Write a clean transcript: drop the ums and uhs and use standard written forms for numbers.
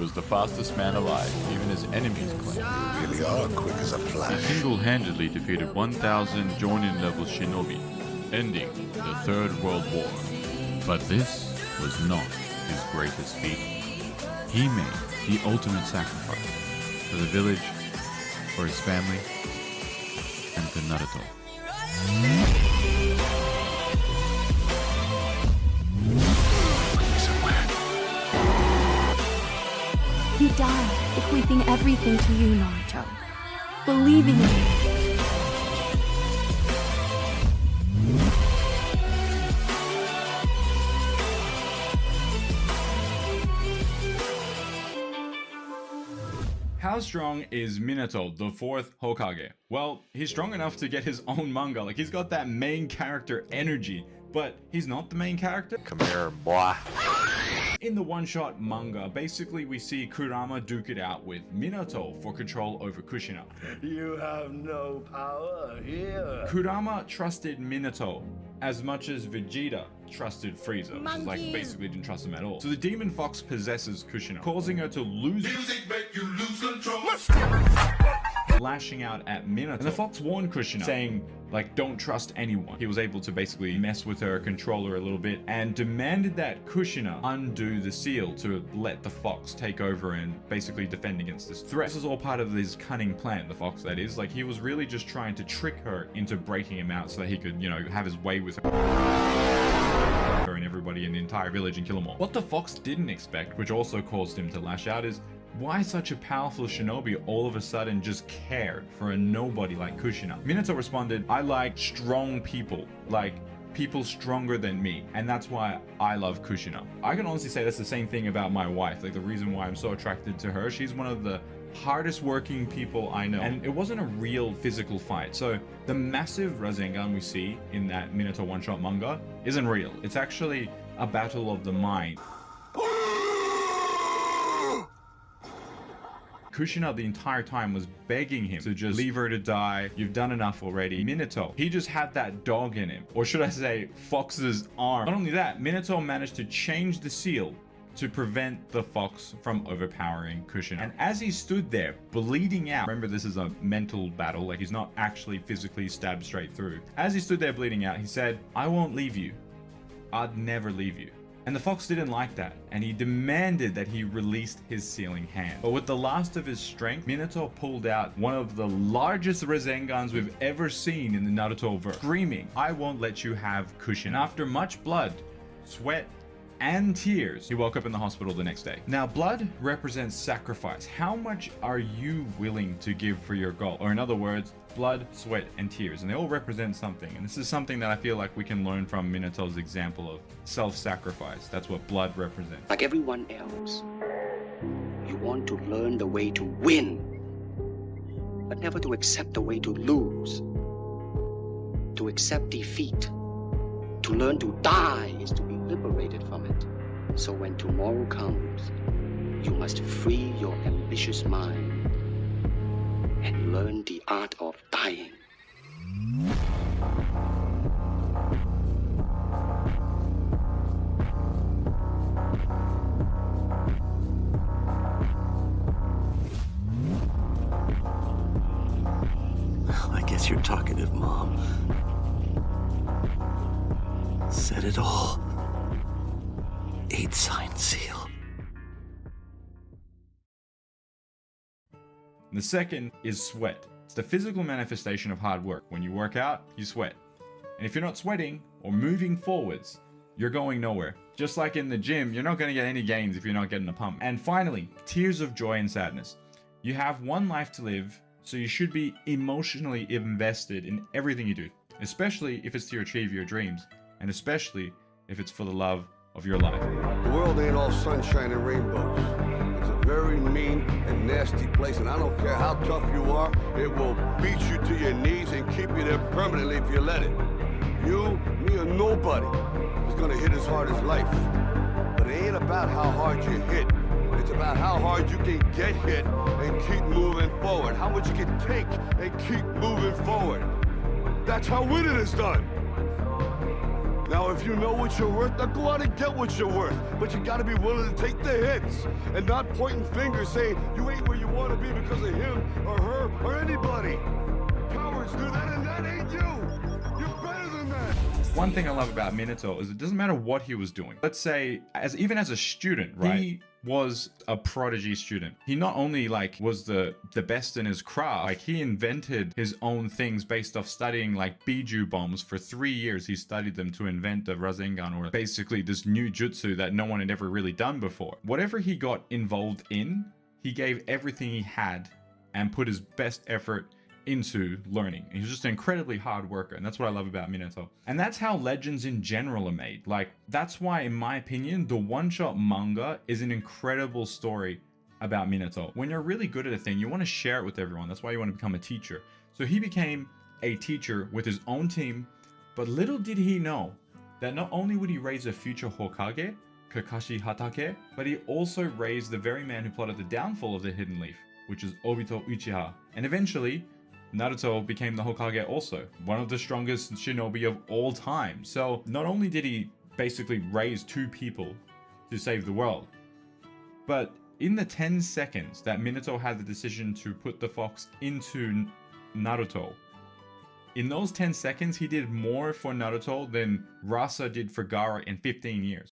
was the fastest man alive, even his enemies claimed. You really are quick as a flash. He single-handedly defeated 1,000 Jonin-level shinobi, ending the Third World War. But this was not his greatest feat. He made the ultimate sacrifice for the village, for his family, and for Naruto. You died bequeathing everything to you, Naruto. Believing in you. How strong is Minato, the 4th Hokage? Well, he's strong enough to get his own manga. Like, he's got that main character energy, but he's not the main character. Come here, boy. In the one-shot manga, basically we see Kurama duke it out with Minato for control over Kushina. You have no power here. Kurama trusted Minato as much as Vegeta trusted Frieza, which is like basically didn't trust him at all. So the demon fox possesses Kushina, causing her to lose Music make you lose control. lashing out at Minato. And the fox warned Kushina, saying, like, don't trust anyone. He was able to basically mess with her, control her a little bit, and demanded that Kushina undo the seal to let the fox take over and basically defend against this threat. This is all part of his cunning plan, the fox that is. Like, he was really just trying to trick her into breaking him out so that he could, you know, have his way with her and everybody in the entire village and kill them all. What the fox didn't expect, which also caused him to lash out, is why such a powerful shinobi all of a sudden just cared for a nobody like Kushina. Minato responded, I like strong people, like people stronger than me, and that's why I love Kushina. I can honestly say that's the same thing about my wife. Like, the reason why I'm so attracted to her, she's one of the hardest working people I know, and it wasn't a real physical fight. So the massive Rasengan we see in that Minato one-shot manga isn't real. It's actually a battle of the mind. Kushina the entire time was begging him to just leave her to die. You've done enough already. Minato, he just had that dog in him, or should I say Fox's arm. Not only that, Minato managed to change the seal to prevent the fox from overpowering Kushina. And as he stood there bleeding out, remember this is a mental battle, like he's not actually physically stabbed straight through. As he stood there bleeding out, he said, I won't leave you. I'd never leave you. And the fox didn't like that, and he demanded that he released his sealing hand. But with the last of his strength, Minato pulled out one of the largest Rasengans we've ever seen in the Naruto verse, screaming, I won't let you have Kushina. And after much blood, sweat, and tears, he woke up in the hospital the next day. Now, blood represents sacrifice. How much are you willing to give for your goal? Or in other words, blood, sweat, and tears. And they all represent something. And this is something that I feel like we can learn from Minato's example of self-sacrifice. That's what blood represents. Like everyone else, you want to learn the way to win, but never to accept the way to lose. To accept defeat, to learn to die is to be liberated from it. So when tomorrow comes, you must free your ambitious mind and learn the art of dying. Well, I guess you're talkative, Mom. Said it all. 8 signed seal. The second is sweat. It's the physical manifestation of hard work. When you work out, you sweat. And if you're not sweating or moving forwards, you're going nowhere. Just like in the gym, you're not going to get any gains if you're not getting a pump. And finally, tears of joy and sadness. You have one life to live, so you should be emotionally invested in everything you do, especially if it's to achieve your dreams, and especially if it's for the love of your life. The world ain't all sunshine and rainbows. It's a very mean and nasty place, and I don't care how tough you are, it will beat you to your knees and keep you there permanently if you let it. You, me, or nobody is gonna hit as hard as life. But it ain't about how hard you hit. It's about how hard you can get hit and keep moving forward. How much you can take and keep moving forward. That's how winning is done. Now, if you know what you're worth, now go out and get what you're worth. But you gotta be willing to take the hits and not pointing fingers saying you ain't where you want to be because of him or her or anybody. Cowards do that, and that ain't you. You're better than that. One thing I love about Minato is it doesn't matter what he was doing. Let's say, even as a student, right? He was a prodigy student. He not only like was the best in his craft, like he invented his own things based off studying like Biju bombs for 3 years. He studied them to invent the Rasengan, or basically this new jutsu that no one had ever really done before. Whatever he got involved in, he gave everything he had and put his best effort into learning. He was just an incredibly hard worker, and that's what I love about Minato. And that's how legends in general are made. Like, that's why, in my opinion, the one-shot manga is an incredible story about Minato. When you're really good at a thing, you want to share it with everyone. That's why you want to become a teacher. So he became a teacher with his own team, but little did he know that not only would he raise a future Hokage, Kakashi Hatake, but he also raised the very man who plotted the downfall of the Hidden Leaf, which is Obito Uchiha. And eventually, Naruto became the Hokage also, one of the strongest shinobi of all time. So not only did he basically raise 2 people to save the world, but in the 10 seconds that Minato had the decision to put the fox into Naruto, in those 10 seconds, he did more for Naruto than Rasa did for Gaara in 15 years.